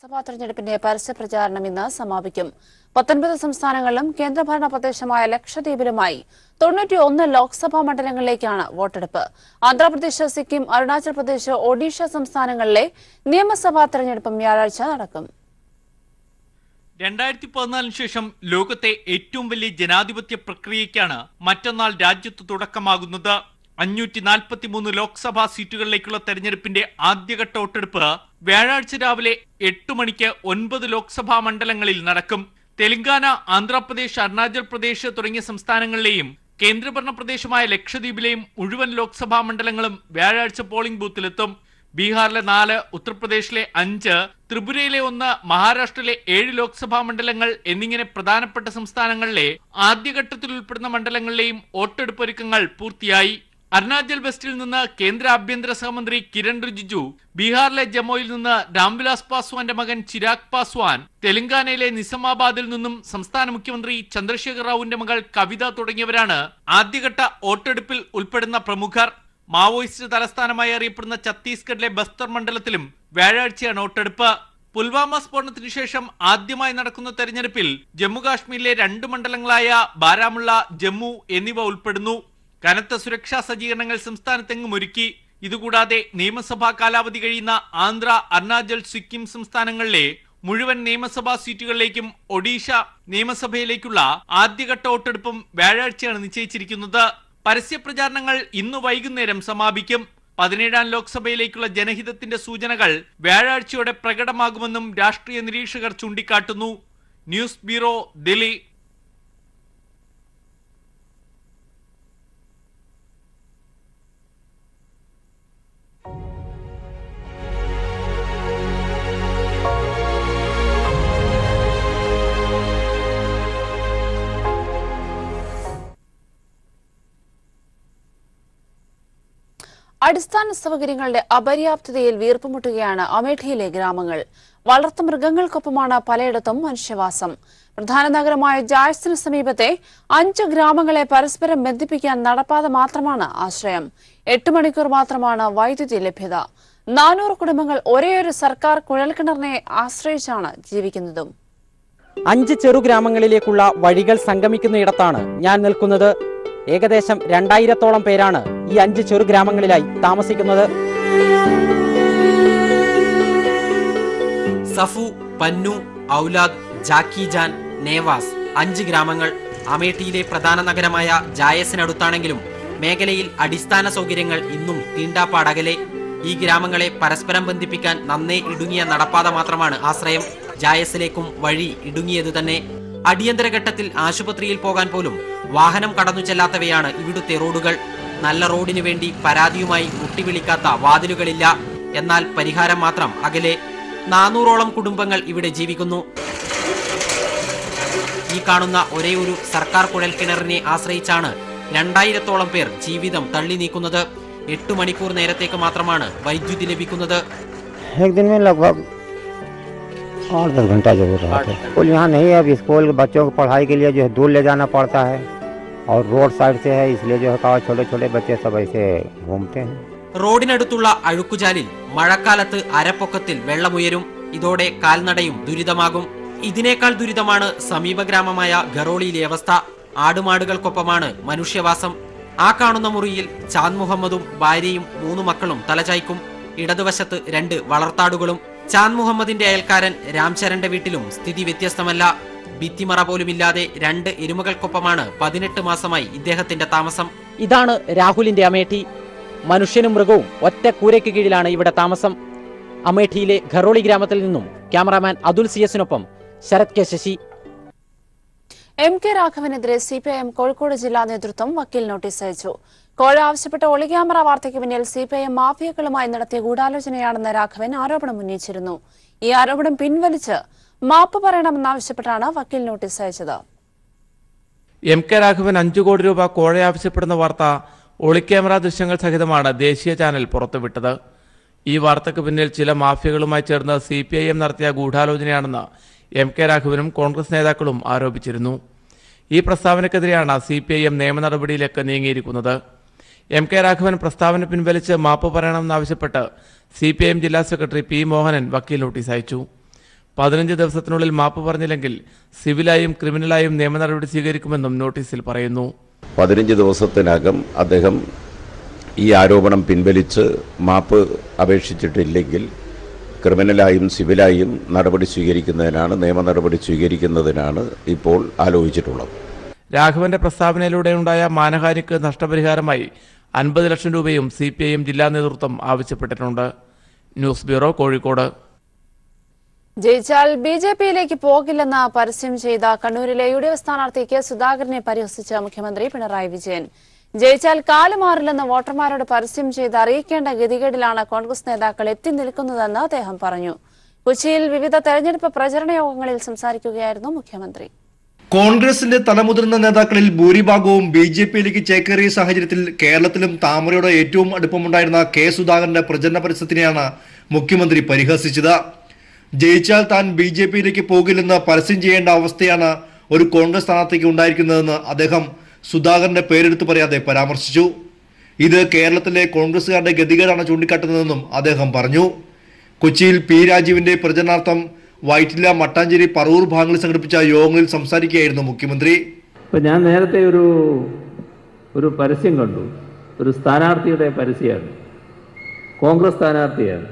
ലോക്സഭാ തെരഞ്ഞെടുപ്പിന്റെ പരസ്യ പ്രചാരണം ഇന്ന് സമാപിക്കും. 19 സംസ്ഥാനങ്ങളിലും കേന്ദ്രഭരണ പ്രദേശമായ ലക്ഷദ്വീപിലുമായി 91 ലോക്സഭാ മണ്ഡലങ്ങളിലേക്കാണ് വോട്ടെടുപ്പ്. ആന്ധ്രാപ്രദേശ്, സിക്കിം, അരുണാചൽ പ്രദേശ്, ഒഡീഷ സംസ്ഥാനങ്ങളിലെ നിയമസഭാ തെരഞ്ഞെടുപ്പും വ്യാഴാഴ്ച നടക്കും. 2014 ശേഷം ലോകത്തെ ഏറ്റവും വലിയ ജനാധിപത്യ പ്രക്രിയയ്ക്കാണ് മറ്റന്നാൾ രാജ്യത്ത് തുടക്കമാകുന്നത്. 543 ലോക്സഭാ സീറ്റുകളിലേക്കുള്ള തെരഞ്ഞെടുപ്പിന്റെ ആദ്യഘട്ട വോട്ടെടുപ്പ് വ്യാഴാഴ്ച രാവിലെ 8 മണിക്ക് 9 ലോക്സഭാ മണ്ഡലങ്ങളിൽ നടക്കും. തെലങ്കാന, ആന്ധ്രാപ്രദേശ്, അരുണാചൽ പ്രദേശ് തുടങ്ങിയ സംസ്ഥാനങ്ങളിലെയും കേന്ദ്രഭരണ പ്രദേശമായ ലക്ഷദ്വീപിലെയും മുഴുവൻ ലോക്സഭാ മണ്ഡലങ്ങളും വ്യാഴാഴ്ച പോളിംഗ് ബൂത്തിലെത്തും. ബീഹാറിലെ 4, ഉത്തർപ്രദേശിലെ 5, ത്രിപുരയിലെ 1, മഹാരാഷ്ട്രയിലെ 7 ലോക്സഭാ മണ്ഡലങ്ങൾ എന്നിങ്ങനെ പ്രധാനപ്പെട്ട സംസ്ഥാനങ്ങളിലെ ആദ്യഘട്ടത്തിൽ ഉൾപ്പെടുന്ന മണ്ഡലങ്ങളിലെയും വോട്ടെടുപ്പ് ഒരുക്കങ്ങൾ പൂർത്തിയായി. അരുണാചൽ വെസ്റ്റിൽ നിന്ന് കേന്ദ്ര ആഭ്യന്തര സഹമന്ത്രി കിരൺ റിജിജു, ബീഹാറിലെ ജമ്മോയിൽ നിന്ന് രാംവിലാസ് പാസ്വാന്റെ മകൻ ചിരാഗ് പാസ്വാൻ, തെലങ്കാനയിലെ നിസാമാബാദിൽ നിന്നും സംസ്ഥാന മുഖ്യമന്ത്രി ചന്ദ്രശേഖർ റാവുവിന്റെ മകൾ കവിത തുടങ്ങിയവരാണ് ആദ്യഘട്ട വോട്ടെടുപ്പിൽ ഉൾപ്പെടുന്ന പ്രമുഖർ. മാവോയിസ്റ്റ് തലസ്ഥാനമായി അറിയപ്പെടുന്ന ഛത്തീസ്ഗഡിലെ ബസ്തർ മണ്ഡലത്തിലും വ്യാഴാഴ്ചയാണ് വോട്ടെടുപ്പ്. പുൽവാമ സ്ഫോടനത്തിനു ശേഷം ആദ്യമായി നടക്കുന്ന തെരഞ്ഞെടുപ്പിൽ ജമ്മുകാശ്മീരിലെ 2 മണ്ഡലങ്ങളായ ബാരാമുള്ള, ജമ്മു എന്നിവ ഉൾപ്പെടുന്നു. കനത്ത സുരക്ഷാ സജ്ജീകരണങ്ങൾ സംസ്ഥാനത്തെങ്ങും ഒരുക്കി. ഇതുകൂടാതെ നിയമസഭാ കാലാവധി കഴിയുന്ന ആന്ധ്ര, അരുണാചൽ, സിക്കിം സംസ്ഥാനങ്ങളിലെ മുഴുവൻ നിയമസഭാ സീറ്റുകളിലേക്കും ഒഡീഷ നിയമസഭയിലേക്കുള്ള ആദ്യഘട്ട വോട്ടെടുപ്പും വ്യാഴാഴ്ചയാണ് നിശ്ചയിച്ചിരിക്കുന്നത്. പരസ്യപ്രചാരണങ്ങൾ ഇന്ന് വൈകുന്നേരം സമാപിക്കും. 17ാം ലോക്സഭയിലേക്കുള്ള ജനഹിതത്തിന്റെ സൂചനകൾ വ്യാഴാഴ്ചയോടെ പ്രകടമാകുമെന്നും രാഷ്ട്രീയ നിരീക്ഷകർ ചൂണ്ടിക്കാട്ടുന്നു. News bureau, Delhi. അടിസ്ഥാന സൗകര്യങ്ങളുടെ അപര്യാപ്തതയിൽ വീർപ്പുമുട്ടുകയാണ് അമേഠിയിലെ ഗ്രാമങ്ങൾ. വളർത്തുമൃഗങ്ങൾക്കൊപ്പമാണ് പലയിടത്തും മനുഷ്യവാസം. പ്രധാന നഗരമായ ജായ്സിന് സമീപത്തെ 5 ഗ്രാമങ്ങളെ പരസ്പരം ബന്ധിപ്പിക്കാൻ നടപ്പാത മാത്രമാണ് ആശ്രയം. 8 മണിക്കൂർ മാത്രമാണ് വൈദ്യുതി ലഭ്യത. 400 കുടുംബങ്ങൾ ഒരേയൊരു സർക്കാർ കുഴൽക്കിണറിനെ ആശ്രയിച്ചാണ് ജീവിക്കുന്നതും. 5 ചെറുഗ്രാമങ്ങളിലേക്കുള്ള വഴികൾ സംഗമിക്കുന്നയിടത്താണ് ഞാൻ നിൽക്കുന്നത്. ഏകദേശം 2000-ഓളം പേരാണ് ഈ 5 ചെറുഗ്രാമങ്ങളിലായി താമസിക്കുന്നത്. സഫു, പന്നു, ഔലാദ്, ജാക്കിജാൻ, നേവാസ് 5 ഗ്രാമങ്ങൾ അമേഠിയിലെ പ്രധാന നഗരമായ ജായസിനടുത്താണെങ്കിലും മേഖലയിൽ അടിസ്ഥാന സൗകര്യങ്ങൾ ഇന്നും തീണ്ടാപ്പാടകലെ. ഈ ഗ്രാമങ്ങളെ പരസ്പരം ബന്ധിപ്പിക്കാൻ നന്നേ ഇടുങ്ങിയ നടപ്പാത മാത്രമാണ് ആശ്രയം. ജായസിലേക്കും വഴി ഇടുങ്ങിയതു തന്നെ. അടിയന്തര ഘട്ടത്തിൽ ആശുപത്രിയിൽ പോകാൻ പോലും വാഹനം കടന്നു ചെല്ലാത്തവയാണ് ഇവിടുത്തെ റോഡുകൾ. നല്ല റോഡിനു വേണ്ടി പരാതിയുമായി മുട്ടിവിളിക്കാത്ത വാതിലുകളില്ല. എന്നാൽ പരിഹാരം മാത്രം അകലെ. 400ഓളം കുടുംബങ്ങൾ ഇവിടെ ജീവിക്കുന്നു. ഈ കാണുന്ന ഒരേ ഒരു സർക്കാർ കുഴൽക്കിണറിനെ ആശ്രയിച്ചാണ് 2000-ഓളം പേർ ജീവിതം തള്ളി നീക്കുന്നത്. 8 മണിക്കൂർ നേരത്തേക്ക് മാത്രമാണ് വൈദ്യുതി ലഭിക്കുന്നത്. 8-10 घंटा जरूर रहा है. स्कूल यहाँ नहीं है. अब स्कूल बच्चों को पढ़ाई के लिए जो है दूर ले जाना पड़ता है और रोड साइड से है, इसलिए जो है छोटे छोटे बच्चे सब ऐसे घूमते हैं. റോഡിനടുത്തുള്ള അഴുക്കുചാലിൽ മഴക്കാലത്ത് അരപ്പൊക്കത്തിൽ വെള്ളമുയരും. ഇതോടെ കാൽനടയും ദുരിതമാകും. ഇതിനേക്കാൾ ദുരിതമാണ് സമീപ ഗ്രാമമായ ഖറോളിയിലെ അവസ്ഥ. ആടുമാടുകൾക്കൊപ്പമാണ് മനുഷ്യവാസം. ആ കാണുന്ന മുറിയിൽ ചാന്ദ് മുഹമ്മദും ഭാര്യയും 3 മക്കളും തലചായ്ക്കും. ഇടതുവശത്ത് 2 വളർത്താടുകളും. ചാന്ദ് മുഹമ്മദിന്റെ അയൽക്കാരൻ രാംചരന്റെ വീട്ടിലും സ്ഥിതി വ്യത്യസ്തമല്ല. ഭിത്തിമറ പോലുമില്ലാതെ 2 എരുമകൾക്കൊപ്പമാണ് 18 മാസമായി ഇദ്ദേഹത്തിന്റെ താമസം. ഇതാണ് രാഹുലിന്റെ അമേഠി. മനുഷ്യനും മൃഗവും ഒറ്റ കൂരയ്ക്ക് കീഴിലാണ് ഇവിടെ താമസം. അമേഠിയിലെ ഖറോളി ഗ്രാമത്തിൽ നിന്നും ക്യാമറാമാൻ അതുൽ CS-നൊപ്പം ശരത് കെ ശശി. MK രാഘവനെതിരെ CPIM കോഴിക്കോട് ജില്ലാ നേതൃത്വം വക്കീൽ നോട്ടീസ് അയച്ചു. കോഴ ആവശ്യപ്പെട്ട ഒളിക്യാമറ വാർത്തയ്ക്ക് പിന്നിൽ CPIM മാഫിയകളുമായി നടത്തിയ ഗൂഢാലോചനയാണെന്ന് രാഘവൻ ആരോപണം ഉന്നയിച്ചിരുന്നു. ഈ ആരോപണം പിൻവലിച്ച് മാപ്പ് പറയണമെന്നാവശ്യപ്പെട്ടാണ് വക്കീൽ നോട്ടീസ് അയച്ചത്. MK രാഘവൻ 5 കോടി രൂപ കോഴ ആവശ്യപ്പെടുന്ന വാർത്ത ഒളിക്യാമറ ദൃശ്യങ്ങൾ സഹിതമാണ് ദേശീയ ചാനൽ പുറത്തുവിട്ടത്. ഈ വാർത്തയ്ക്ക് പിന്നിൽ ചില മാഫിയകളുമായി ചേർന്ന് CPIM നടത്തിയ ഗൂഢാലോചനയാണെന്ന് MK രാഘവനും കോൺഗ്രസ് നേതാക്കളും ആരോപിച്ചിരുന്നു. ഈ പ്രസ്താവനയ്ക്കെതിരെയാണ് CPIM നിയമ നടപടിയിലേക്ക് നീങ്ങിയിരിക്കുന്നത്. MK രാഘവൻ പ്രസ്താവന പിൻവലിച്ച് മാപ്പ് പറയണമെന്നാവശ്യപ്പെട്ട് CPIM ജില്ലാ സെക്രട്ടറി P. മോഹനൻ വക്കീൽ നോട്ടീസ് അയച്ചു. 15 ദിവസത്തിനുള്ളിൽ മാപ്പ് പറഞ്ഞില്ലെങ്കിൽ സിവിലായും ക്രിമിനലായും നിയമ നടപടി സ്വീകരിക്കുമെന്നും നോട്ടീസിൽ പറയുന്നു. 15 ദിവസത്തിനകം അദ്ദേഹം ഈ ആരോപണം പിൻവലിച്ച് മാപ്പ് അപേക്ഷിച്ചിട്ടില്ലെങ്കിൽ ക്രിമിനലായും സിവിലായും നടപടി സ്വീകരിക്കുന്നതിനാണ്, നിയമ നടപടി സ്വീകരിക്കുന്നതിനാണ് ഇപ്പോൾ ആലോചിച്ചിട്ടുള്ളത്. രാഘവന്റെ പ്രസ്താവനയിലൂടെയുണ്ടായ മാനഹാനിക്ക് നഷ്ടപരിഹാരമായി 50 ലക്ഷം രൂപയും CPIM ജില്ലാ നേതൃത്വം ആവശ്യപ്പെട്ടിട്ടുണ്ട്. News bureau, Kozhikode. ജയിച്ചാൽ BJP-യിലേക്ക് പോകില്ലെന്ന് പരസ്യം ചെയ്ത കണ്ണൂരിലെ UDF സ്ഥാനാർത്ഥി കെ സുധാകരനെ പരിഹസിച്ച മുഖ്യമന്ത്രി പിണറായി വിജയൻ. ജയിച്ചാൽ കാലുമാറില്ലെന്ന് വോട്ടർമാരോട് പരസ്യം ചെയ്ത് അറിയിക്കേണ്ട ഗതികേടിലാണ് കോൺഗ്രസ് നേതാക്കൾ എത്തി നിൽക്കുന്നതെന്ന് അദ്ദേഹം പറഞ്ഞു. കൊച്ചിയിൽ വിവിധ തെരഞ്ഞെടുപ്പ് പ്രചരണ യോഗങ്ങളിൽ സംസാരിക്കുകയായിരുന്നു മുഖ്യമന്ത്രി. കോൺഗ്രസിന്റെ തലമുതിർന്ന നേതാക്കളിൽ ഭൂരിഭാഗവും BJP-യിലേക്ക് ചേക്കേറിയ സാഹചര്യത്തിൽ കേരളത്തിലും താമരയോട് ഏറ്റവും അടുപ്പമുണ്ടായിരുന്ന കെ സുധാകരന്റെ പ്രചരണ പരസ്യത്തിനെയാണ് മുഖ്യമന്ത്രി പരിഹസിച്ചത്. ജയിച്ചാൽ താൻ BJP-യിലേക്ക് പോകില്ലെന്ന് പരസ്യം ചെയ്യേണ്ട അവസ്ഥയാണ് ഒരു കോൺഗ്രസ് സ്ഥാനാർത്ഥിക്ക് ഉണ്ടായിരിക്കുന്നതെന്ന് അദ്ദേഹം സുധാകരന്റെ പേരെടുത്ത് പറയാതെ പരാമർശിച്ചു. ഇത് കേരളത്തിലെ കോൺഗ്രസുകാരുടെ ഗതികേടാണ് ചൂണ്ടിക്കാട്ടുന്നതെന്നും അദ്ദേഹം പറഞ്ഞു. കൊച്ചിയിൽ P. രാജീവിന്റെ പ്രചരണാർത്ഥം വൈറ്റില, മട്ടാഞ്ചേരി, പറവൂർ ഭാഗങ്ങളിൽ സംഘടിപ്പിച്ച യോഗങ്ങളിൽ സംസാരിക്കുകയായിരുന്നു മുഖ്യമന്ത്രി. ഞാൻ നേരത്തെ ഒരു പരസ്യം കണ്ടു. ഒരു സ്ഥാനാർത്ഥിയുടെ പരസ്യമാണ്, കോൺഗ്രസ് സ്ഥാനാർത്ഥിയാണ്.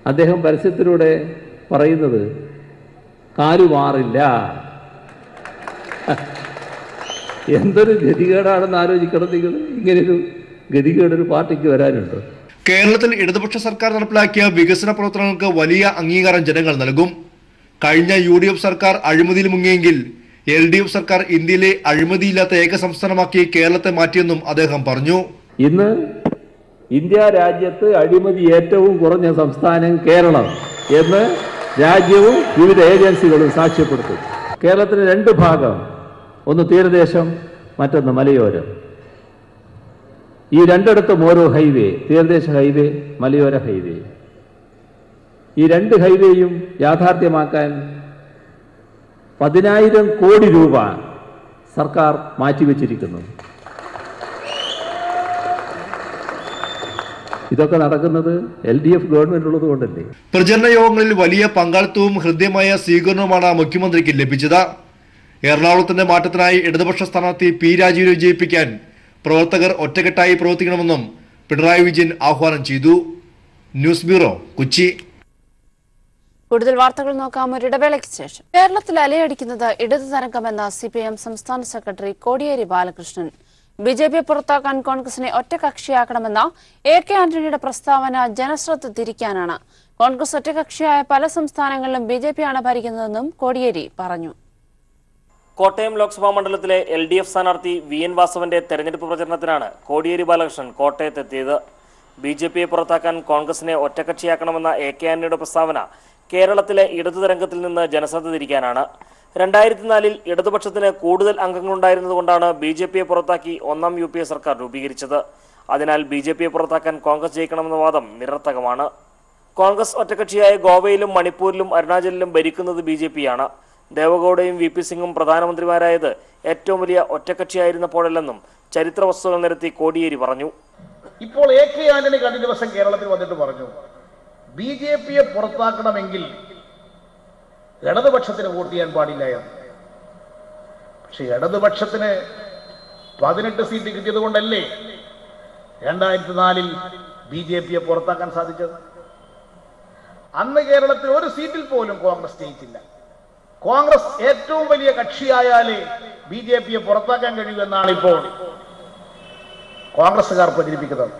അദ്ദേഹം പരസ്യത്തിലൂടെ പറയുന്നത് കാലുമാറില്ല. എന്തൊരു ഗതികേടാണെന്ന് ആലോചിക്കണം നിങ്ങൾ. ഇങ്ങനൊരു ഗതികേട് ഒരു പാർട്ടിക്ക് വരാനുണ്ടോ? കേരളത്തിൽ ഇടതുപക്ഷ സർക്കാർ നടപ്പിലാക്കിയ വികസന പ്രവർത്തനങ്ങൾക്ക് വലിയ അംഗീകാരം ജനങ്ങൾ നൽകും. കഴിഞ്ഞ UDF സർക്കാർ അഴിമതിയിൽ മുങ്ങിയെങ്കിൽ LDF സർക്കാർ ഇന്ത്യയിലെ അഴിമതിയില്ലാത്ത ഏക സംസ്ഥാനമാക്കി കേരളത്തെ മാറ്റിയെന്നും അദ്ദേഹം പറഞ്ഞു. ഇന്ന് ഇന്ത്യ രാജ്യത്ത് അഴിമതി ഏറ്റവും കുറഞ്ഞ സംസ്ഥാനം കേരളം എന്ന് രാജ്യവും വിവിധ ഏജൻസികളും സാക്ഷ്യപ്പെടുത്തും. കേരളത്തിന് 2 ഭാഗം, ഒന്ന് തീരദേശം, മറ്റൊന്ന് മലയോരം. ഈ രണ്ടിടത്തും ഓരോ ഹൈവേ, തീരദേശ ഹൈവേ, മലയോര ഹൈവേ. ഈ 2 ഹൈവേയും യാഥാർത്ഥ്യമാക്കാൻ 10,000 കോടി രൂപ സർക്കാർ മാറ്റിവെച്ചിരിക്കുന്നു. ഇതൊക്കെ നടക്കുന്നത് LDF ഗവൺമെന്റ് ഉള്ളത് കൊണ്ടല്ലേ. പ്രചരണ യോഗങ്ങളിൽ വലിയ പങ്കാളിത്തവും ഹൃദ്യമായ സ്വീകരണവുമാണ് മുഖ്യമന്ത്രിക്ക് ലഭിച്ചത്. എറണാകുളത്തിന്റെ മാറ്റത്തിനായി ഇടതുപക്ഷ സ്ഥാനാർത്ഥി P. രാജീവിനെ വിജയിപ്പിക്കാൻ പ്രവർത്തകർ ഒറ്റക്കെട്ടായി പ്രവർത്തിക്കണമെന്നും പിണറായി വിജയൻ ആഹ്വാനം ചെയ്തു. News bureau, Kochi. കൂടുതൽ വാർത്തകൾ നോക്കാം ഒരിടവേളയ്ക്ക് ശേഷം. കേരളത്തിൽ അലയടിക്കുന്നത് ഇടതു തരംഗമെന്ന CPIM സംസ്ഥാന സെക്രട്ടറി കോടിയേരി ബാലകൃഷ്ണൻ. BJP പുറത്താക്കാൻ കോൺഗ്രസിനെ ഒറ്റകക്ഷിയാക്കണമെന്ന AK ആന്റണിയുടെ പ്രസ്താവന ജനശ്രദ്ധ തിരിക്കാനാണ്. കോൺഗ്രസ് ഒറ്റകക്ഷിയായ പല സംസ്ഥാനങ്ങളിലും BJP-യാണ് ഭരിക്കുന്നതെന്നും കോടിയേരി പറഞ്ഞു. കോട്ടയം ലോക്സഭാ മണ്ഡലത്തിലെ LDF സ്ഥാനാർത്ഥി VN വാസവന്റെ തെരഞ്ഞെടുപ്പ് പ്രചരണത്തിനാണ് കോടിയേരി ബാലകൃഷ്ണൻ കോട്ടയത്തെത്തിയത്. BJP-യെ പുറത്താക്കാൻ കോൺഗ്രസിനെ ഒറ്റകക്ഷിയാക്കണമെന്ന AK ആന്റണിയുടെ പ്രസ്താവന കേരളത്തിലെ ഇടതു തരംഗത്തിൽ നിന്ന് ജനശ്രദ്ധ തിരിക്കാനാണ്. 2004-ൽ ഇടതുപക്ഷത്തിന് കൂടുതൽ അംഗങ്ങളുണ്ടായിരുന്നതുകൊണ്ടാണ് BJP-യെ പുറത്താക്കി 1ാം UPA സർക്കാർ രൂപീകരിച്ചത്. അതിനാൽ BJP-യെ പുറത്താക്കാൻ കോൺഗ്രസ് ജയിക്കണമെന്ന വാദം നിരർത്ഥകമാണ്. കോൺഗ്രസ് ഒറ്റകക്ഷിയായ ഗോവയിലും മണിപ്പൂരിലും അരുണാചലിലും ഭരിക്കുന്നത് BJP-യാണ്. ദേവഗൌഡയും VP സിംഗും പ്രധാനമന്ത്രിമാരായത് ഏറ്റവും വലിയ ഒറ്റകക്ഷിയായിരുന്നപ്പോഴല്ലെന്നും ചരിത്ര വസ്തുതകൾ നിരത്തി കോടിയേരി പറഞ്ഞു. ഇപ്പോൾ AK ആന്റണി കഴിഞ്ഞ ദിവസം കേരളത്തിൽ വന്നിട്ട് പറഞ്ഞു, BJP-യെ പുറത്താക്കണമെങ്കിൽ ഇടതുപക്ഷത്തിന് വോട്ട് ചെയ്യാൻ പാടില്ല എന്ന്. പക്ഷെ ഇടതുപക്ഷത്തിന് 18 സീറ്റ് കിട്ടിയത് കൊണ്ടല്ലേ 2004-ൽ BJP-യെ പുറത്താക്കാൻ സാധിച്ചത്. അന്ന് കേരളത്തിൽ ഒരു സീറ്റിൽ പോലും കോൺഗ്രസ് ജയിച്ചില്ല. കോൺഗ്രസ് ഏറ്റവും വലിയ കക്ഷിയായാലേ BJP-യെ പുറത്താക്കാൻ കഴിയൂ എന്നാണ് ഇപ്പോൾ കോൺഗ്രസുകാർ പ്രചരിപ്പിക്കുന്നത്.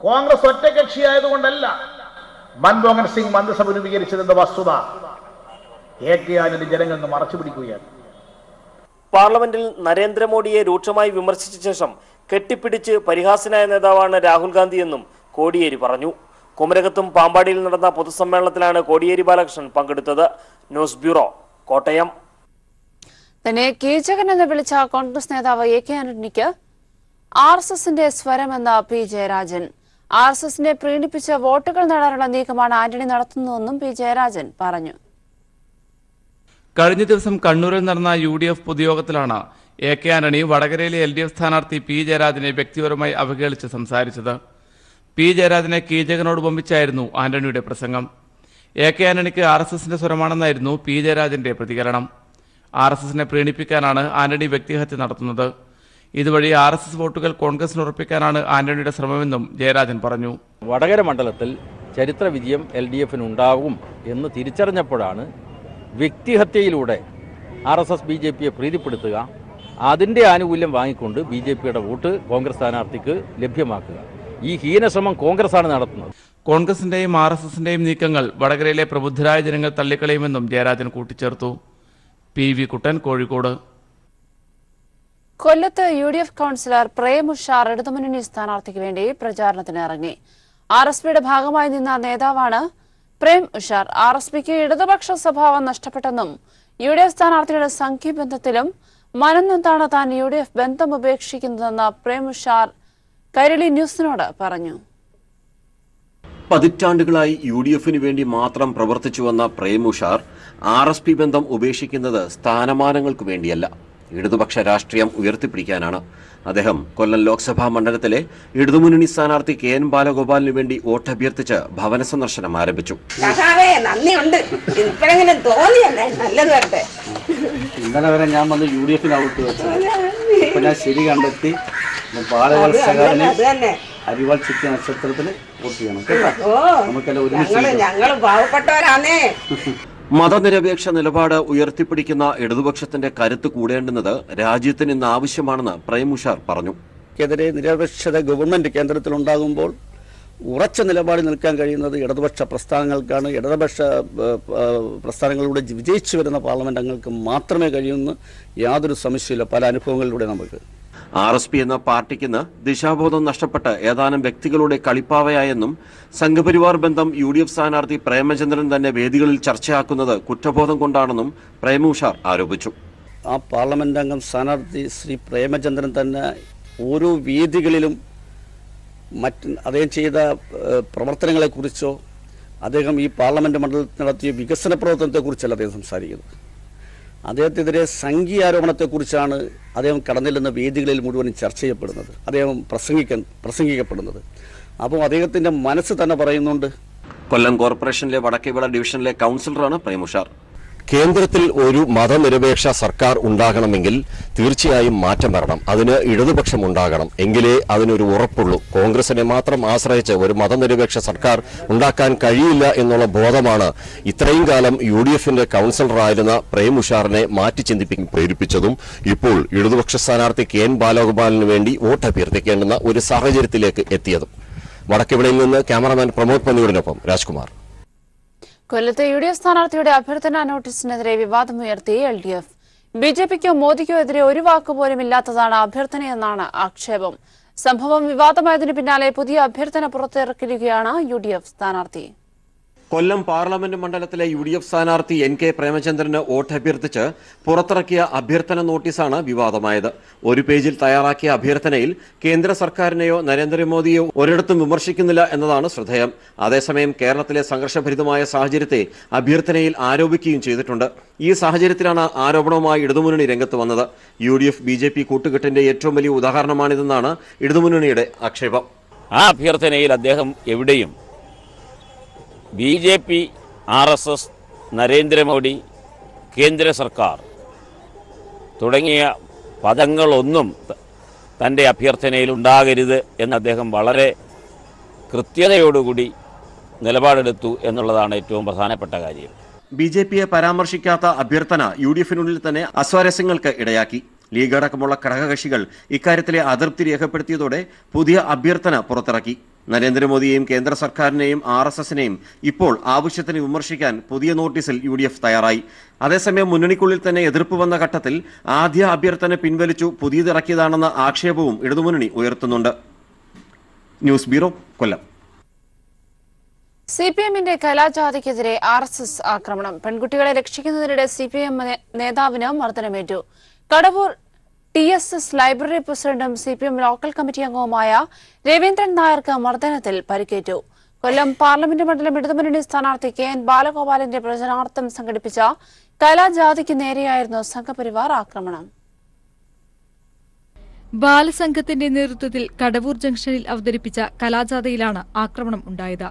കോൺഗ്രസ് ഒറ്റകക്ഷിയായതുകൊണ്ടല്ല മൻമോഹൻ സിംഗ് മന്ത്രിസഭ രൂപീകരിച്ചതെന്ന വസ്തുത AK ആന്റണി ജനങ്ങളിൽ മറച്ചു പിടിക്കുകയാണ്. പാർലമെന്റിൽ നരേന്ദ്രമോദിയെ രൂക്ഷമായി വിമർശിച്ച ശേഷം കെട്ടിപ്പിടിച്ച് പരിഹാസനായ നേതാവാണ് രാഹുൽ ഗാന്ധിയെന്നും കോടിയേരി പറഞ്ഞു. കുമരകത്തും പാമ്പാടിയിൽ നടന്ന പൊതുസമ്മേളനത്തിലാണ് കോടിയേരി ബാലകൃഷ്ണൻ പങ്കെടുത്തത്. News bureau, Kottayam. തന്നെ കീചകൻ എന്ന് വിളിച്ച കോൺഗ്രസ് നേതാവ് AK ആന്റണിക്ക് RSSന്റെ സ്വരമെന്ന P. ജയരാജൻ. RSSനെ പ്രീണിപ്പിച്ച് വോട്ടുകൾ നേടാനുള്ള നീക്കമാണ് ആന്റണി നടത്തുന്നതെന്നും P. ജയരാജൻ പറഞ്ഞു. കഴിഞ്ഞ ദിവസം കണ്ണൂരിൽ നടന്ന UDF പൊതുയോഗത്തിലാണ് AK ആന്റണി വടകരയിലെ LDF സ്ഥാനാർത്ഥി P. ജയരാജനെ വ്യക്തിപരമായി അവഹേളിച്ച് സംസാരിച്ചത്. P. ജയരാജനെ കീചകനോട് ഉപമിച്ചായിരുന്നു ആന്റണിയുടെ പ്രസംഗം. AK ആന്റണിക്ക് RSSന്റെ സ്വരമാണെന്നായിരുന്നു P ജയരാജന്റെ പ്രതികരണം. RSSനെ പ്രീണിപ്പിക്കാനാണ് ആന്റണി വ്യക്തിഹത്യ നടത്തുന്നത്. ഇതുവഴി RSS വോട്ടുകൾ കോൺഗ്രസിന് ഉറപ്പിക്കാനാണ് ആന്റണിയുടെ ശ്രമമെന്നും ജയരാജൻ പറഞ്ഞു. വടകര മണ്ഡലത്തിൽ ചരിത്ര വിജയം LDFനുണ്ടാകും എന്ന് തിരിച്ചറിഞ്ഞപ്പോഴാണ് വ്യക്തിഹത്യയിലൂടെ RSS BJPയെ പ്രീതിപ്പെടുത്തുക, അതിൻ്റെ ആനുകൂല്യം വാങ്ങിക്കൊണ്ട് BJPയുടെ വോട്ട് കോൺഗ്രസ് സ്ഥാനാർത്ഥിക്ക് ലഭ്യമാക്കുക. ഈ ഹീനശ്രമം കോൺഗ്രസാണ് നടത്തുന്നത്. കോൺഗ്രസിന്റെയും RSSന്റെയും നീക്കങ്ങൾ വടകരയിലെ പ്രബുദ്ധരായ ജനങ്ങൾ തള്ളിക്കളയുമെന്നും ജയരാജൻ കൂട്ടിച്ചേർത്തു. PV കുട്ടൻ, കോഴിക്കോട്. കൊല്ലത്ത് UDF കൌൺസിലർ പ്രേം ഉഷാർ ഇടതുമുന്നണി സ്ഥാനാർത്ഥിക്ക് വേണ്ടി പ്രചാരണത്തിന് ഇറങ്ങി. RSPയുടെ ഭാഗമായി നിന്ന നേതാവാണ് പ്രേം ഉഷാർ. RSPക്ക് ഇടതുപക്ഷ സ്വഭാവം നഷ്ടപ്പെട്ടെന്നും UDF സ്ഥാനാർത്ഥിയുടെ സംഖ്യബന്ധത്തിലും മനംനൊന്താണ് താൻ UDF ബന്ധം ഉപേക്ഷിക്കുന്നതെന്ന് പ്രേം ഉഷാർ കൈരളി ന്യൂസിനോട് പറഞ്ഞു. പതിറ്റാണ്ടുകളായി UDFന് വേണ്ടി മാത്രം പ്രവർത്തിച്ചുവന്ന പ്രേം ഉഷാർ RSP ബന്ധം ഉപേക്ഷിക്കുന്നത് സ്ഥാനമാനങ്ങൾക്ക് വേണ്ടിയല്ല, ഇടതുപക്ഷ രാഷ്ട്രീയം ഉയർത്തിപ്പിടിക്കാനാണ്. അദ്ദേഹം കൊല്ലം ലോക്സഭാ മണ്ഡലത്തിലെ ഇടതുമുന്നണി സ്ഥാനാർത്ഥി KN ബാലഗോപാലിന് വേണ്ടി വോട്ടഭ്യർത്ഥിച്ച് ഭവന സന്ദർശനം ആരംഭിച്ചു. ഇന്നലെ വരെ ഞാൻ വന്ന് UDFന് ഔട്ട് വെച്ചു. ഇപ്പൊ ഞാൻ ശരി കണ്ടെത്തി അരിവാൾ ചുറ്റി നക്ഷത്രത്തിന് വോട്ട് ചെയ്യണം കേട്ടോ. നമുക്കെല്ലാം ഒരുമിച്ച് മതനിരപേക്ഷ നിലപാട് ഉയർത്തിപ്പിടിക്കുന്ന ഇടതുപക്ഷത്തിന്റെ കരുത്ത് കൂടേണ്ടുന്നത് രാജ്യത്തിന് ഇന്ന് ആവശ്യമാണെന്ന് പ്രേം ഉഷാർ പറഞ്ഞു. ക്കെതിരെ നിരപേക്ഷത ഗവൺമെന്റ് കേന്ദ്രത്തിൽ ഉണ്ടാകുമ്പോൾ ഉറച്ച നിലപാടിൽ നിൽക്കാൻ കഴിയുന്നത് ഇടതുപക്ഷ പ്രസ്ഥാനങ്ങൾക്കാണ്. ഇടതുപക്ഷ പ്രസ്ഥാനങ്ങളിലൂടെ വിജയിച്ചു വരുന്ന പാർലമെന്റ് അംഗങ്ങൾക്ക് മാത്രമേ കഴിയുമെന്ന് യാതൊരു സംശയമില്ല. പല അനുഭവങ്ങളിലൂടെ നമുക്ക് RSP എന്ന പാർട്ടിക്കിന്ന് ദിശാബോധം നഷ്ടപ്പെട്ട് ഏതാനും വ്യക്തികളുടെ കളിപ്പാവയായെന്നും സംഘപരിവാർ ബന്ധം UDF സ്ഥാനാർത്ഥി പ്രേമചന്ദ്രൻ തന്നെ വേദികളിൽ ചർച്ചയാക്കുന്നത് കുറ്റബോധം കൊണ്ടാണെന്നും പ്രേം ഉഷാർ ആരോപിച്ചു. ആ പാർലമെന്റ് അംഗം സ്ഥാനാർത്ഥി ശ്രീ പ്രേമചന്ദ്രൻ തന്നെ ഓരോ വേദികളിലും അദ്ദേഹം ചെയ്ത പ്രവർത്തനങ്ങളെക്കുറിച്ചോ അദ്ദേഹം ഈ പാർലമെന്റ് മണ്ഡലത്തിൽ നടത്തിയ വികസന പ്രവർത്തനത്തെക്കുറിച്ചല്ല അദ്ദേഹം സംസാരിക്കുന്നത്. അദ്ദേഹത്തിനെതിരെ സംഘീയാരോപണത്തെക്കുറിച്ചാണ് അദ്ദേഹം കടന്നില്ലെന്ന വേദികളിൽ മുഴുവനും ചർച്ച ചെയ്യപ്പെടുന്നത്, അദ്ദേഹം പ്രസംഗിക്കപ്പെടുന്നത്. അപ്പോൾ അദ്ദേഹത്തിൻ്റെ മനസ്സ് തന്നെ പറയുന്നുണ്ട്. കൊല്ലം കോർപ്പറേഷനിലെ വടക്കേവിള ഡിവിഷനിലെ കൗൺസിലറാണ് പ്രേം ഉഷാർ. കേന്ദ്രത്തിൽ ഒരു മതനിരപേക്ഷ സർക്കാർ ഉണ്ടാകണമെങ്കിൽ തീർച്ചയായും മാറ്റം വരണം. അതിന് ഇടതുപക്ഷം ഉണ്ടാകണം, എങ്കിലേ അതിനൊരു ഉറപ്പുള്ളൂ. കോൺഗ്രസിനെ മാത്രം ആശ്രയിച്ച് ഒരു മതനിരപേക്ഷ സർക്കാർ ഉണ്ടാക്കാൻ കഴിയില്ല എന്നുള്ള ബോധമാണ് ഇത്രയും കാലം UDFന്റെ കൌൺസിലറായിരുന്ന പ്രേം ഉഷാറിനെ മാറ്റി ചിന്തിപ്പിക്കാൻ പ്രേരിപ്പിച്ചതും ഇപ്പോൾ ഇടതുപക്ഷ സ്ഥാനാർത്ഥി KN ബാലഗോപാലിന് വേണ്ടി വോട്ട് അഭ്യർത്ഥിക്കേണ്ടുന്ന ഒരു സാഹചര്യത്തിലേക്ക് എത്തിയതും. വടക്കേവിളയിൽ നിന്ന് ക്യാമറമാൻ പ്രമോദ് പന്നിയോടിനൊപ്പം രാജ്കുമാർ. കൊല്ലത്തെ UDF സ്ഥാനാർത്ഥിയുടെ അഭ്യർത്ഥനാ നോട്ടീസിനെതിരെ വിവാദമുയർത്തി LDF. BJPക്കോ മോദിക്കോ എതിരെ ഒരു വാക്കുപോലും ഇല്ലാത്തതാണ് അഭ്യർത്ഥനയെന്നാണ് ആക്ഷേപം. സംഭവം വിവാദമായതിനു പിന്നാലെ പുതിയ അഭ്യർത്ഥന പുറത്തിറക്കിയിരിക്കുകയാണ് UDF സ്ഥാനാർത്ഥി. കൊല്ലം പാർലമെന്റ് മണ്ഡലത്തിലെ UDF സ്ഥാനാർത്ഥി NK പ്രേമചന്ദ്രന് വോട്ട് അഭ്യർത്ഥിച്ച് പുറത്തിറക്കിയ അഭ്യർത്ഥന നോട്ടീസാണ് വിവാദമായത്. ഒരു പേജിൽ തയ്യാറാക്കിയ അഭ്യർത്ഥനയിൽ കേന്ദ്ര സർക്കാരിനെയോ നരേന്ദ്രമോദിയോ ഒരിടത്തും വിമർശിക്കുന്നില്ല എന്നതാണ് ശ്രദ്ധേയം. അതേസമയം കേരളത്തിലെ സംഘർഷഭരിതമായ സാഹചര്യത്തെ അഭ്യർത്ഥനയിൽ ആരോപിക്കുകയും ചെയ്തിട്ടുണ്ട്. ഈ സാഹചര്യത്തിലാണ് ആരോപണവുമായി ഇടതുമുന്നണി രംഗത്ത് വന്നത്. UDF BJP കൂട്ടുകെട്ടിന്റെ ഏറ്റവും വലിയ ഉദാഹരണമാണിതെന്നാണ് ഇടതുമുന്നണിയുടെ ആക്ഷേപം. ആ അഭ്യർത്ഥനയിൽ അദ്ദേഹം എവിടെയും BJP, RSS, നരേന്ദ്രമോദി, കേന്ദ്ര സർക്കാർ തുടങ്ങിയ പദങ്ങളൊന്നും തൻ്റെ അഭ്യർത്ഥനയിൽ ഉണ്ടാകരുത് എന്ന് അദ്ദേഹം വളരെ കൃത്യതയോടുകൂടി നിലപാടെടുത്തു എന്നുള്ളതാണ് ഏറ്റവും പ്രധാനപ്പെട്ട കാര്യം. BJPയെ പരാമർശിക്കാത്ത അഭ്യർത്ഥന UDFനുള്ളിൽ തന്നെ അസ്വാരസ്യങ്ങൾക്ക് ഇടയാക്കി. ലീഗ് അടക്കമുള്ള ഘടകകക്ഷികൾ ഇക്കാര്യത്തിലെ അതൃപ്തി രേഖപ്പെടുത്തിയതോടെ പുതിയ അഭ്യർത്ഥന പുറത്തിറക്കി. നരേന്ദ്രമോദിയെയും കേന്ദ്ര സർക്കാരിനെയും RSSനെയും ഇപ്പോൾ ആവശ്യത്തിന് വിമർശിക്കാൻ പുതിയ നോട്ടീസിൽ UDF തയ്യാറായി. അതേസമയം മുന്നണിക്കുള്ളിൽ തന്നെ എതിർപ്പ് വന്ന ഘട്ടത്തിൽ ആദ്യ അഭ്യർത്ഥന പിൻവലിച്ചു പുതിയതിറക്കിയതാണെന്ന ആക്ഷേപവും ഇടതുമുന്നണി ഉയർത്തുന്നുണ്ട്. ന്യൂസ് ബ്യൂറോ, കൊല്ലം. CPMന്റെ കലാജാഥയ്ക്കെതിരെ RSS ആക്രമണം. പെൺകുട്ടികളെ രക്ഷിക്കുന്നതിനിടെ CPM നേതാവിന് മർദ്ദനമേറ്റു. കടവൂർ TSS ലൈബ്രറി പ്രസിഡന്റും CPM ലോക്കൽ കമ്മിറ്റി അംഗവുമായ രവീന്ദ്രൻ നായർക്ക് മർദ്ദനത്തിൽ പരിക്കേറ്റു. കൊല്ലം പാർലമെന്റ് മണ്ഡലം ഇടതുമുന്നണി സ്ഥാനാർത്ഥി KN ബാലഗോപാലിന്റെ പ്രചരണാർത്ഥം സംഘടിപ്പിച്ച കലാജാഥയ്ക്ക് നേരെയായിരുന്നു സംഘപരിവാർ ആക്രമണം. ബാലസംഘത്തിന്റെ നേതൃത്വത്തിൽ കടവൂർ ജംഗ്ഷനിൽ അവതരിപ്പിച്ച കലാജാഥയിലാണ് ആക്രമണം ഉണ്ടായത്.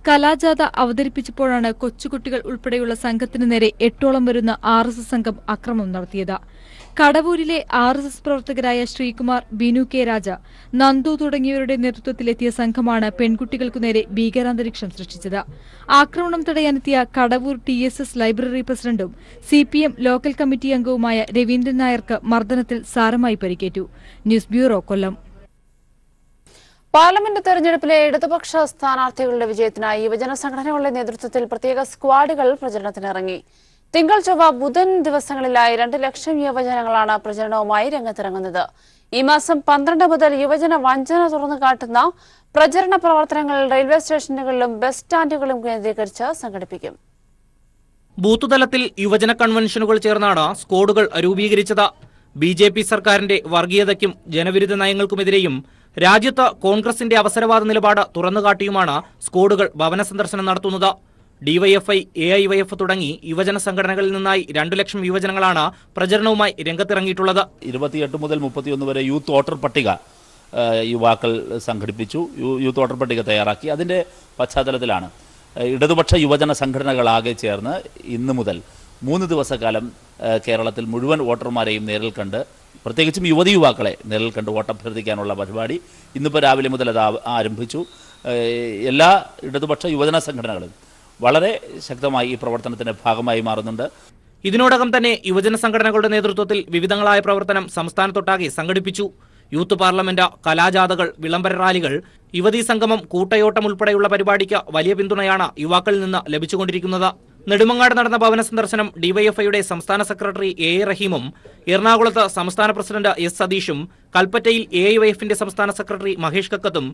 കലാജാഥ അവതരിപ്പിച്ചപ്പോഴാണ് കൊച്ചുകുട്ടികൾ ഉൾപ്പെടെയുള്ള സംഘത്തിനു നേരെ 8ഓളം വരുന്ന RSS സംഘം അക്രമം നടത്തിയത്. കടവൂരിലെ RSS പ്രവർത്തകരായ ശ്രീകുമാർ, ബിനു കെ രാജ, നന്ദു തുടങ്ങിയവരുടെ നേതൃത്വത്തിലെത്തിയ സംഘമാണ് പെൺകുട്ടികൾക്കു നേരെ ഭീകരാന്തരീക്ഷം സൃഷ്ടിച്ചത്. ആക്രമണം തടയാനെത്തിയ കടവൂർ TSS ലൈബ്രറി പ്രസിഡന്റും CPM ലോക്കൽ കമ്മിറ്റി അംഗവുമായ രവീന്ദ്രൻ നായർക്ക് മർദ്ദനത്തിൽ സാരമായി പരിക്കേറ്റു. ന്യൂസ് ബ്യൂറോ, കൊല്ലം. പാർലമെന്റ് തെരഞ്ഞെടുപ്പിലെ ഇടതുപക്ഷ സ്ഥാനാർത്ഥികളുടെ വിജയത്തിനായി യുവജന സംഘടനകളുടെ നേതൃത്വത്തിൽ പ്രത്യേക സ്ക്വാഡുകൾ പ്രചരണത്തിനിറങ്ങി. തിങ്കൾ, ചൊവ്വ, ബുധൻ ദിവസങ്ങളിലായി 2 ലക്ഷം യുവജനങ്ങളാണ് പ്രചരണവുമായി രംഗത്തിറങ്ങുന്നത്. ഈ മാസം 12 മുതൽ യുവജന വഞ്ചന തുറന്നു കാട്ടുന്ന പ്രചരണ പ്രവർത്തനങ്ങൾ റെയിൽവേ സ്റ്റേഷനുകളിലും ബസ് സ്റ്റാൻഡുകളിലും കേന്ദ്രീകരിച്ച് സംഘടിപ്പിക്കും. ബൂത്ത് തലത്തിൽ യുവജന കൺവെൻഷനുകൾ ചേർന്നാണ് സ്ക്വാഡുകൾ രൂപീകരിച്ചത്. BJP സർക്കാരിന്റെ വർഗീയതയ്ക്കും ജനവിരുദ്ധ നയങ്ങൾക്കുമെതിരെയും രാജ്യത്ത് കോൺഗ്രസിന്റെ അവസരവാദ നിലപാട് തുറന്നുകാട്ടിയുമാണ് സ്ക്വാഡുകൾ ഭവന സന്ദർശനം നടത്തുന്നത്. DYFI, AIYF തുടങ്ങി യുവജന സംഘടനകളിൽ നിന്നായി 2 ലക്ഷം യുവജനങ്ങളാണ് പ്രചരണവുമായി രംഗത്തിറങ്ങിയിട്ടുള്ളത്. 28 മുതൽ 31 വരെ യൂത്ത് വോട്ടർ പട്ടിക യുവാക്കൾ സംഘടിപ്പിച്ചു, യൂത്ത് വോട്ടർ പട്ടിക തയ്യാറാക്കി. അതിൻ്റെ പശ്ചാത്തലത്തിലാണ് ഇടതുപക്ഷ യുവജന സംഘടനകളാകെ ചേർന്ന് ഇന്നു മുതൽ 3 ദിവസക്കാലം കേരളത്തിൽ മുഴുവൻ വോട്ടർമാരെയും നേരിൽ കണ്ട്, പ്രത്യേകിച്ചും യുവതി യുവാക്കളെ നേരിൽ കണ്ട് വോട്ടഭ്യർത്ഥിക്കാനുള്ള പരിപാടി ഇന്നിപ്പോൾ രാവിലെ മുതൽ അത് ആരംഭിച്ചു. എല്ലാ ഇടതുപക്ഷ യുവജന സംഘടനകളും വളരെ ശക്തമായി ഈ പ്രവർത്തനത്തിന്റെ ഭാഗമായി മാറുന്നുണ്ട്. ഇതിനോടകം തന്നെ യുവജന സംഘടനകളുടെ നേതൃത്വത്തിൽ വിവിധങ്ങളായ പ്രവർത്തനം സംസ്ഥാനത്തൊട്ടാകെ സംഘടിപ്പിച്ചു. യൂത്ത് പാർലമെന്റ്, കലാജാഥകൾ, വിളംബര റാലികൾ, യുവതീ സംഗമം, കൂട്ടയോട്ടം ഉൾപ്പെടെയുള്ള പരിപാടിക്ക് വലിയ പിന്തുണയാണ് യുവാക്കളിൽ നിന്ന് ലഭിച്ചുകൊണ്ടിരിക്കുന്നത്. നെടുമങ്ങാട് നടന്ന ഭവന സന്ദർശനം DYFIയുടെ സംസ്ഥാന സെക്രട്ടറി A. റഹീമും, എറണാകുളത്ത് സംസ്ഥാന പ്രസിഡന്റ് S. സതീഷും, കൽപ്പറ്റയിൽ AIYFന്റെ സംസ്ഥാന സെക്രട്ടറി മഹേഷ് കക്കത്തും,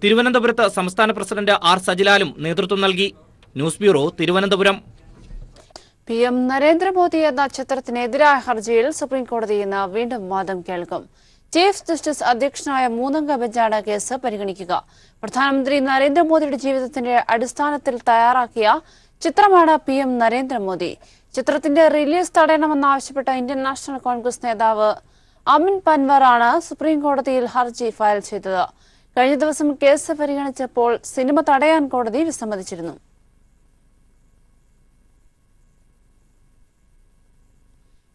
തിരുവനന്തപുരത്ത് സംസ്ഥാന പ്രസിഡന്റ് R. സജിലാലും നേതൃത്വം നൽകി. News bureau, Thiruvananthapuram. PM Narendra Modi എന്ന ചിത്രത്തിനെതിരായ ഹർജിയിൽ സുപ്രീംകോടതി ഇന്ന് വീണ്ടും വാദം കേൾക്കും. ചീഫ് ജസ്റ്റിസ് അധ്യക്ഷനായ 3-അംഗ ബെഞ്ചാണ് കേസ് പരിഗണിക്കുക. പ്രധാനമന്ത്രി നരേന്ദ്രമോദിയുടെ ജീവിതത്തിന്റെ അടിസ്ഥാനത്തിൽ തയ്യാറാക്കിയ ചിത്രമാണ് PM നരേന്ദ്രമോദി. ചിത്രത്തിന്റെ റിലീസ് തടയണമെന്നാവശ്യപ്പെട്ട ഇന്ത്യൻ നാഷണൽ കോൺഗ്രസ് നേതാവ് അമിൻ പൻവറാണ് സുപ്രീംകോടതിയിൽ ഹർജി ഫയൽ ചെയ്തത്. കഴിഞ്ഞ ദിവസം കേസ് പരിഗണിച്ചപ്പോൾ സിനിമ തടയാൻ കോടതി വിസമ്മതിച്ചിരുന്നു.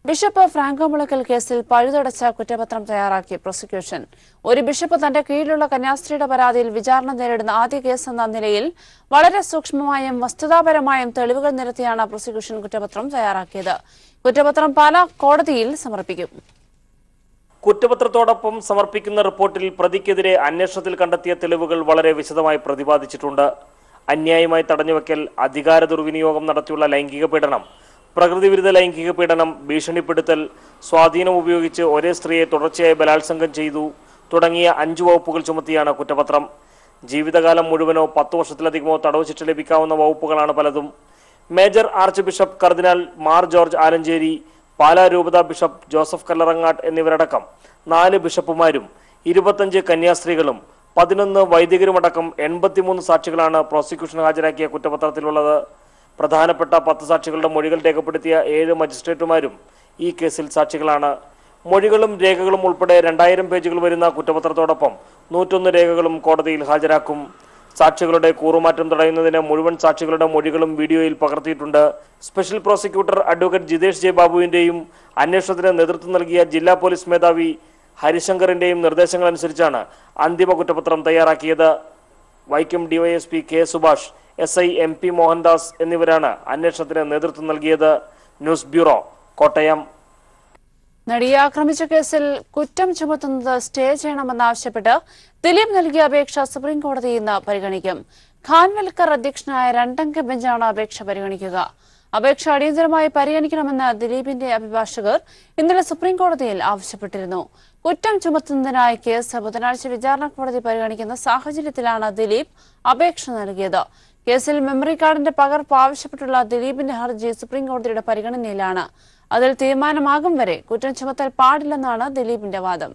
ബിഷപ്പ് ഫ്രാങ്കോ മുളയ്ക്കൽ കേസിൽ പഴുതടച്ച കുറ്റപത്രം തയ്യാറാക്കി പ്രോസിക്യൂഷൻ. ഒരു ബിഷപ്പ് തന്റെ കീഴിലുള്ള കന്യാസ്ത്രീയുടെ പരാതിയിൽ വിചാരണ നേരിടുന്ന ആദ്യ കേസെന്ന നിലയിൽ വളരെ സൂക്ഷ്മമായും വസ്തുതാപരമായും തെളിവുകൾ നിരത്തിയാണ് പ്രോസിക്യൂഷൻ കുറ്റപത്രം തയ്യാറാക്കിയത്. കുറ്റപത്രം പാലാ കോടതിയിൽ സമർപ്പിക്കും. കുറ്റപത്രത്തോടൊപ്പം സമർപ്പിക്കുന്ന റിപ്പോർട്ടിൽ പ്രതിക്കെതിരെ അന്വേഷണത്തിൽ കണ്ടെത്തിയ തെളിവുകൾ വളരെ വിശദമായി പ്രതിപാദിച്ചിട്ടുണ്ട്. അന്യായമായി തടഞ്ഞുവെക്കൽ, അധികാര ദുർവിനിയോഗം നടത്തിയുള്ള ലൈംഗിക പീഡനം, പ്രകൃതിവിരുദ്ധ ലൈംഗിക പീഡനം, ഭീഷണിപ്പെടുത്തൽ, സ്വാധീനം ഉപയോഗിച്ച് ഒരേ സ്ത്രീയെ തുടർച്ചയായി ബലാത്സംഗം ചെയ്തു തുടങ്ങിയ 5 വകുപ്പുകൾ ചുമത്തിയാണ് കുറ്റപത്രം. ജീവിതകാലം മുഴുവനോ 10 വർഷത്തിലധികമോ തടവ് ശിക്ഷ ലഭിക്കാവുന്ന വകുപ്പുകളാണ് പലതും. മേജർ ആർച്ച് ബിഷപ്പ് കർദിനാൾ മാർ ജോർജ് ആലഞ്ചേരി, പാലാ രൂപത ബിഷപ്പ് ജോസഫ് കല്ലറങ്ങാട്ട് എന്നിവരടക്കം 4 ബിഷപ്പുമാരും 25 കന്യാസ്ത്രീകളും 11 വൈദികരുമടക്കം 83 സാക്ഷികളാണ് പ്രോസിക്യൂഷൻ ഹാജരാക്കിയ കുറ്റപത്രത്തിലുള്ളത്. പ്രധാനപ്പെട്ട 10 സാക്ഷികളുടെ മൊഴികൾ രേഖപ്പെടുത്തിയ 7 മജിസ്ട്രേറ്റുമാരും ഈ കേസിൽ സാക്ഷികളാണ്. മൊഴികളും രേഖകളും ഉൾപ്പെടെ 2000 പേജുകൾ വരുന്ന കുറ്റപത്രത്തോടൊപ്പം 101 രേഖകളും കോടതിയിൽ ഹാജരാക്കും. സാക്ഷികളുടെ കൂറുമാറ്റം തടയുന്നതിന് മുഴുവൻ സാക്ഷികളുടെ മൊഴികളും വീഡിയോയിൽ പകർത്തിയിട്ടുണ്ട്. Special prosecutor advocate Jithesh J ബാബുവിന്റെയും അന്വേഷണത്തിന് നേതൃത്വം നൽകിയ ജില്ലാ പോലീസ് മേധാവി ഹരിശങ്കറിന്റെയും നിർദ്ദേശങ്ങളനുസരിച്ചാണ് അന്തിമ കുറ്റപത്രം തയ്യാറാക്കിയത്. Vaikom DYSP K. Subhash, SI MP Mohandas എന്നിവരാണ് അന്വേഷണത്തിന് നേതൃത്വം നൽകിയത്. News bureau, Kottayam. നടിയെ ആക്രമിച്ച കേസിൽ കുറ്റം ചുമത്തുന്നത് സ്റ്റേ ചെയ്യണമെന്നാവശ്യപ്പെട്ട് ദിലീപ് നൽകിയ അപേക്ഷ സുപ്രീംകോടതി ഇന്ന് പരിഗണിക്കും. ഖാൻവൽക്കർ അധ്യക്ഷനായ 2-അംഗ ബെഞ്ചാണ് അപേക്ഷ പരിഗണിക്കുക. അപേക്ഷ അടിയന്തരമായി പരിഗണിക്കണമെന്ന് ദിലീപിന്റെ അഭിഭാഷകർ ഇന്നലെ സുപ്രീംകോടതിയിൽ ആവശ്യപ്പെട്ടിരുന്നു. കുറ്റം ചുമത്തുന്നതിനായി കേസ് ബുധനാഴ്ച വിചാരണ കോടതി പരിഗണിക്കുന്ന സാഹചര്യത്തിലാണ് ദിലീപ് അപേക്ഷ നൽകിയത്. കേസിൽ മെമ്മറി കാർഡിന്റെ പകർപ്പ് ആവശ്യപ്പെട്ടുള്ള ദിലീപിന്റെ ഹർജി സുപ്രീംകോടതിയുടെ പരിഗണനയിലാണ്. അതിൽ തീരുമാനമാകും വരെ കുറ്റം ചുമത്തൽ പാടില്ലെന്നാണ് ദിലീപിന്റെ വാദം.